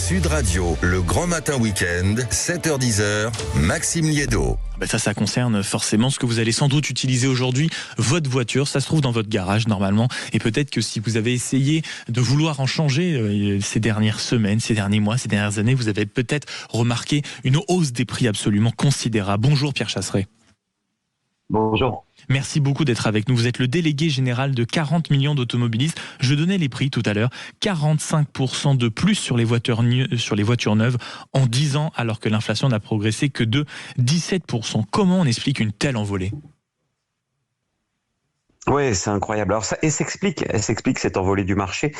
Sud Radio, le grand matin week-end, 7h-10h, Maxime Liédo. Ça concerne forcément ce que vous allez sans doute utiliser aujourd'hui, votre voiture. Ça se trouve dans votre garage normalement. Et peut-être que si vous avez essayé de vouloir en changer ces dernières semaines, ces derniers mois, ces dernières années, vous avez peut-être remarqué une hausse des prix absolument considérable. Bonjour Pierre Chasseret. Bonjour. Merci beaucoup d'être avec nous. Vous êtes le délégué général de 40 millions d'automobilistes. Je donnais les prix tout à l'heure. 45% de plus sur les voitures neuves en 10 ans, alors que l'inflation n'a progressé que de 17%. Comment on explique une telle envolée ? Oui, c'est incroyable. Alors elle s'explique cette envolée du marché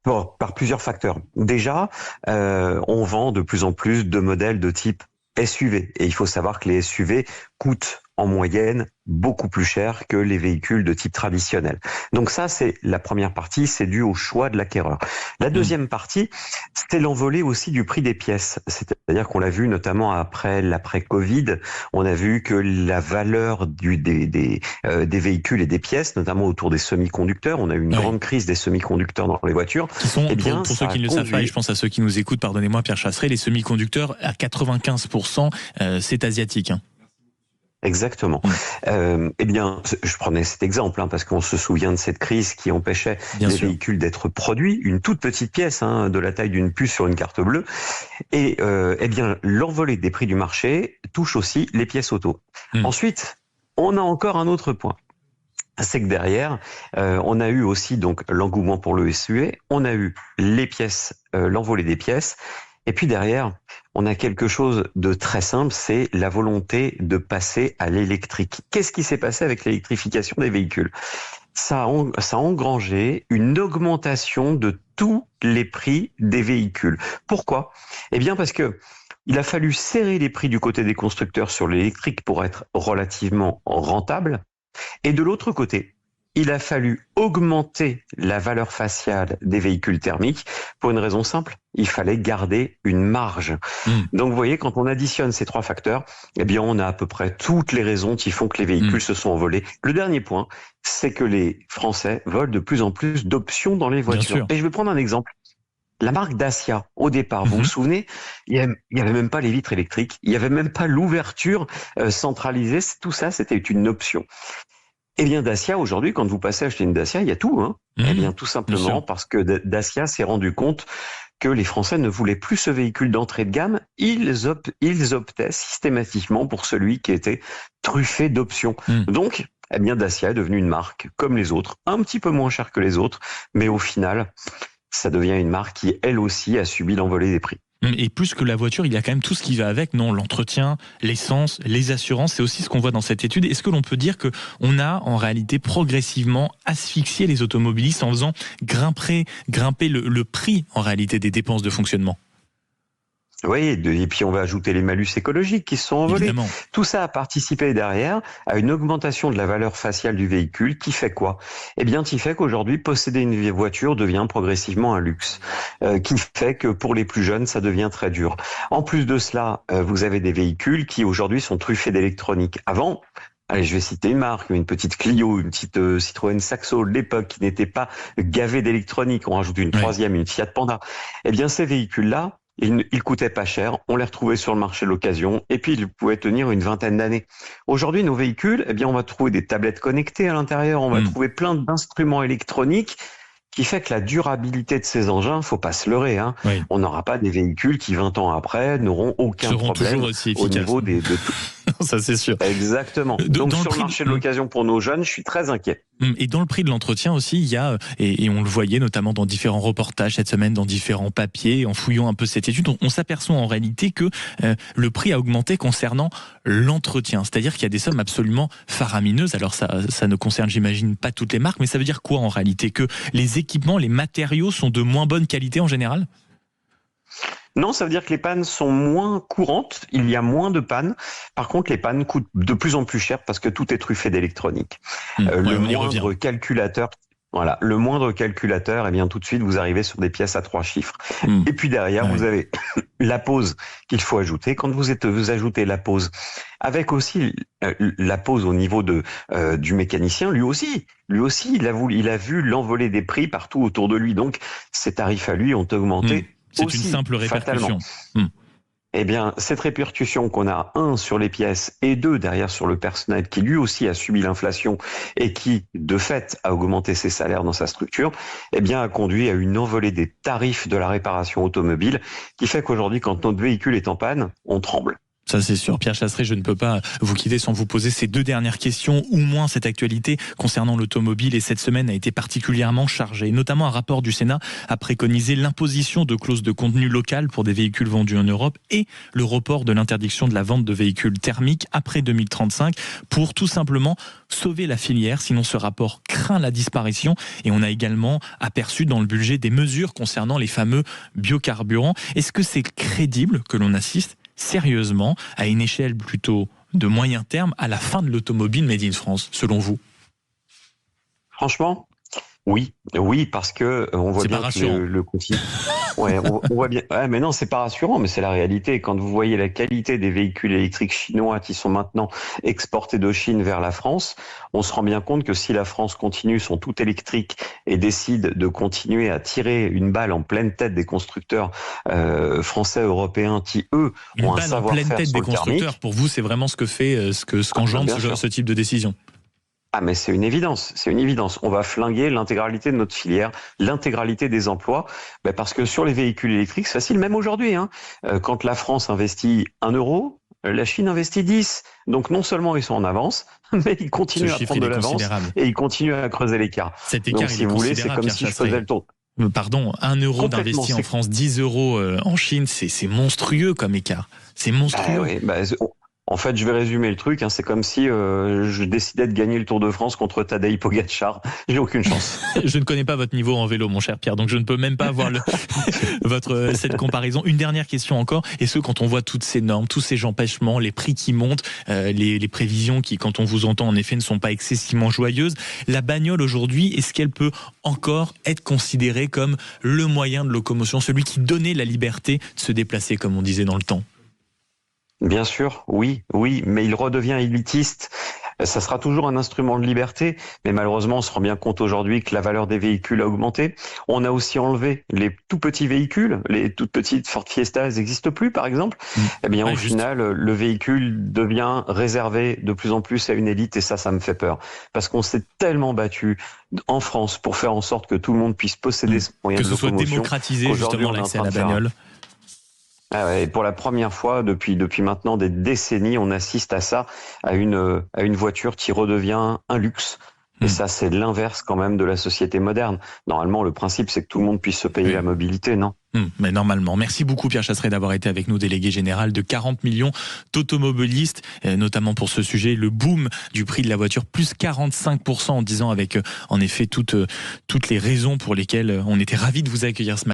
par plusieurs facteurs. Déjà, on vend de plus en plus de modèles de type SUV. Et il faut savoir que les SUV coûtent en moyenne beaucoup plus cher que les véhicules de type traditionnel. Donc ça, c'est la première partie, c'est dû au choix de l'acquéreur. La deuxième partie, c'était l'envolée aussi du prix des pièces. C'est-à-dire qu'on l'a vu notamment après l'après-Covid, on a vu que la valeur des véhicules et des pièces, notamment autour des semi-conducteurs, on a eu une grande crise des semi-conducteurs dans les voitures. Qui sont, pour ceux qui ne le savent pas, et je pense à ceux qui nous écoutent, pardonnez-moi Pierre Chasseret, les semi-conducteurs à 95%, c'est asiatique. Exactement. Je prenais cet exemple parce qu'on se souvient de cette crise qui empêchait les véhicules d'être produits, une toute petite pièce de la taille d'une puce sur une carte bleue. Et l'envolée des prix du marché touche aussi les pièces auto. Ensuite, on a encore un autre point. C'est que derrière, on a eu aussi donc l'engouement pour le SUV, on a eu les pièces, l'envolée des pièces. Et puis derrière, on a quelque chose de très simple, c'est la volonté de passer à l'électrique. Qu'est-ce qui s'est passé avec l'électrification des véhicules ? Ça a engrangé une augmentation de tous les prix des véhicules. Pourquoi ? Eh bien parce que il a fallu serrer les prix du côté des constructeurs sur l'électrique pour être relativement rentable. Et de l'autre côté, il a fallu augmenter la valeur faciale des véhicules thermiques pour une raison simple, il fallait garder une marge. Donc vous voyez, quand on additionne ces trois facteurs, on a à peu près toutes les raisons qui font que les véhicules se sont envolés. Le dernier point, c'est que les Français veulent de plus en plus d'options dans les voitures. Et je vais prendre un exemple. La marque Dacia, au départ, vous vous souvenez, il y avait même pas les vitres électriques, il y avait même pas l'ouverture centralisée, tout ça c'était une option. Dacia, aujourd'hui, quand vous passez acheter une Dacia, il y a tout. Tout simplement parce que Dacia s'est rendu compte que les Français ne voulaient plus ce véhicule d'entrée de gamme. Ils optaient systématiquement pour celui qui était truffé d'options. Donc, Dacia est devenue une marque comme les autres, un petit peu moins chère que les autres, mais au final, ça devient une marque qui, elle aussi, a subi l'envolée des prix. Et plus que la voiture, il y a quand même tout ce qui va avec, non ? L'entretien, l'essence, les assurances, c'est aussi ce qu'on voit dans cette étude. Est-ce que l'on peut dire qu'on a en réalité progressivement asphyxié les automobilistes en faisant grimper le prix en réalité des dépenses de fonctionnement ? Oui, et puis on va ajouter les malus écologiques qui se sont envolés. Évidemment. Tout ça a participé derrière à une augmentation de la valeur faciale du véhicule qui fait quoi ? Qui fait qu'aujourd'hui, posséder une voiture devient progressivement un luxe, qui fait que pour les plus jeunes, ça devient très dur. En plus de cela, vous avez des véhicules qui aujourd'hui sont truffés d'électronique. Avant, je vais citer une marque, une petite Clio, une petite Citroën Saxo de l'époque qui n'était pas gavée d'électronique. On rajoute une troisième, une Fiat Panda. Ces véhicules-là, ils coûtaient pas cher, on les retrouvait sur le marché de l'occasion et puis ils pouvaient tenir une vingtaine d'années. Aujourd'hui, nos véhicules, on va trouver des tablettes connectées à l'intérieur, on va trouver plein d'instruments électroniques qui fait que la durabilité de ces engins, faut pas se leurrer. On n'aura pas des véhicules qui 20 ans après n'auront aucun problème au niveau de tout. Ça c'est sûr. Exactement. Donc sur le marché de l'occasion pour nos jeunes, je suis très inquiet. Et dans le prix de l'entretien aussi, il y a, et on le voyait notamment dans différents reportages cette semaine, dans différents papiers, en fouillant un peu cette étude, on s'aperçoit en réalité que le prix a augmenté concernant l'entretien. C'est-à-dire qu'il y a des sommes absolument faramineuses. Alors ça ne concerne, j'imagine, pas toutes les marques, mais ça veut dire quoi en réalité ? Que les équipements, les matériaux sont de moins bonne qualité en général ? Non, ça veut dire que les pannes sont moins courantes, il y a moins de pannes. Par contre, les pannes coûtent de plus en plus cher parce que tout est truffé d'électronique. Le moindre calculateur, tout de suite, vous arrivez sur des pièces à 3 chiffres. Et puis derrière, vous avez la pose qu'il faut ajouter. Quand vous ajoutez la pose, avec aussi la pose au niveau du mécanicien, lui aussi, il a vu l'envolée des prix partout autour de lui. Donc, ses tarifs à lui ont augmenté C'est une simple répercussion. Eh bien, cette répercussion qu'on a, 1, sur les pièces et 2, derrière sur le personnel qui lui aussi a subi l'inflation et qui, de fait, a augmenté ses salaires dans sa structure, eh bien, a conduit à une envolée des tarifs de la réparation automobile qui fait qu'aujourd'hui, quand notre véhicule est en panne, on tremble. Ça c'est sûr. Pierre Chasseret, je ne peux pas vous quitter sans vous poser ces 2 dernières questions, ou moins cette actualité concernant l'automobile. Et cette semaine a été particulièrement chargée. Notamment un rapport du Sénat a préconisé l'imposition de clauses de contenu local pour des véhicules vendus en Europe et le report de l'interdiction de la vente de véhicules thermiques après 2035 pour tout simplement sauver la filière. Sinon ce rapport craint la disparition. Et on a également aperçu dans le budget des mesures concernant les fameux biocarburants. Est-ce que c'est crédible que l'on assiste sérieusement, à une échelle plutôt de moyen terme, à la fin de l'automobile Made in France, selon vous? Franchement, oui, parce que on voit bien que le continent. Ouais, on voit bien. Ouais, mais non, c'est pas rassurant, mais c'est la réalité. Quand vous voyez la qualité des véhicules électriques chinois qui sont maintenant exportés de Chine vers la France, on se rend bien compte que si la France continue son tout électrique et décide de continuer à tirer une balle en pleine tête des constructeurs français, européens, qui eux ont un savoir-faire sur le thermique. Une balle en pleine tête des constructeurs, pour vous, c'est vraiment ce que fait, ce qu'engendre ce type de décision. Ah mais c'est une évidence, On va flinguer l'intégralité de notre filière, l'intégralité des emplois, parce que sur les véhicules électriques, c'est facile, même aujourd'hui. Quand la France investit 1 euro, la Chine investit 10. Donc non seulement ils sont en avance, mais ils continuent à prendre de l'avance et ils continuent à creuser l'écart. Cet écart, donc, si vous voulez, c'est comme si je faisais le tour. Pardon, 1 euro d'investi en France, 10 euros en Chine, c'est monstrueux comme écart. C'est monstrueux. En fait, je vais résumer le truc. C'est comme si je décidais de gagner le Tour de France contre Tadej Pogačar. J'ai aucune chance. Je ne connais pas votre niveau en vélo, mon cher Pierre, donc je ne peux même pas avoir cette comparaison. Une dernière question encore. Est-ce que quand on voit toutes ces normes, tous ces empêchements, les prix qui montent, les prévisions qui, quand on vous entend, en effet, ne sont pas excessivement joyeuses, la bagnole aujourd'hui, est-ce qu'elle peut encore être considérée comme le moyen de locomotion, celui qui donnait la liberté de se déplacer, comme on disait dans le temps? Bien sûr, oui, mais il redevient élitiste. Ça sera toujours un instrument de liberté, mais malheureusement, on se rend bien compte aujourd'hui que la valeur des véhicules a augmenté. On a aussi enlevé les tout petits véhicules, les toutes petites Ford Fiesta, elles n'existent plus, par exemple. Eh bien, au final, le véhicule devient réservé de plus en plus à une élite, et ça me fait peur. Parce qu'on s'est tellement battu en France pour faire en sorte que tout le monde puisse posséder ce moyen de locomotion. Que ce soit démocratisé, justement, l'accès à la bagnole. Et pour la première fois depuis maintenant des décennies, on assiste à ça, à une voiture qui redevient un luxe. Et ça, c'est l'inverse quand même de la société moderne. Normalement, le principe, c'est que tout le monde puisse se payer la mobilité, non ? Mais normalement. Merci beaucoup Pierre Chasseret d'avoir été avec nous, délégué général de 40 millions d'automobilistes, notamment pour ce sujet, le boom du prix de la voiture, plus 45% en 10 ans, avec en effet toutes les raisons pour lesquelles on était ravis de vous accueillir ce matin.